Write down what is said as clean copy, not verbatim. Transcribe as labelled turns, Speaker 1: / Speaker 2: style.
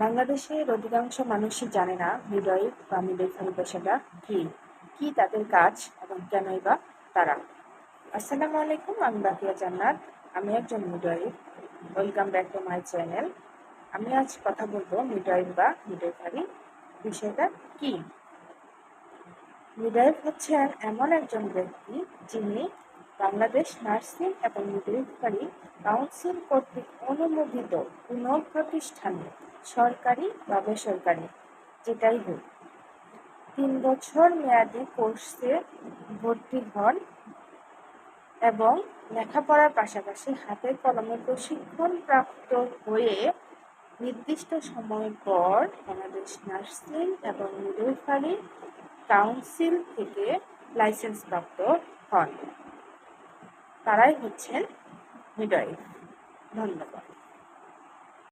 Speaker 1: বাংলাদেশের অধিকাংশ মানুষই জানে না মিডওয়াইফ বা মিডওয়াইফারি পেশাটা কি তাদের কাজ এবং কেনই বা তারা। আসসালামু আলাইকুম, আমি বাকিয়া জান্নাত। আমি একজন midwife. Welcome back to my channel. আমি আজ কথা বলবো মিডওয়াইফ বা মিডওয়াইফারি বিষয়টা কি। মিডওয়াইফ হচ্ছেন এমন একজন ব্যক্তি যিনি বাংলাদেশ নার্সিং এবং মিডওয়াইফারি কাউন্সিল কর্তৃক অনুমোদিত কোনো প্রতিষ্ঠানে, সরকারি বা বেসরকারি যেটাই হোক, 3 বছর মেয়াদী কোর্সে ভর্তি হন এবং লেখাপড়ার পাশাপাশি হাতে কলমে প্রশিক্ষণপ্রাপ্ত হয়ে নির্দিষ্ট সময় পর বাংলাদেশ নার্সিং এবং মিডওয়াইফারি কাউন্সিল থেকে লাইসেন্স প্রাপ্ত হন। তারাই হচ্ছেন মিডওয়াইফ। ধন্যবাদ।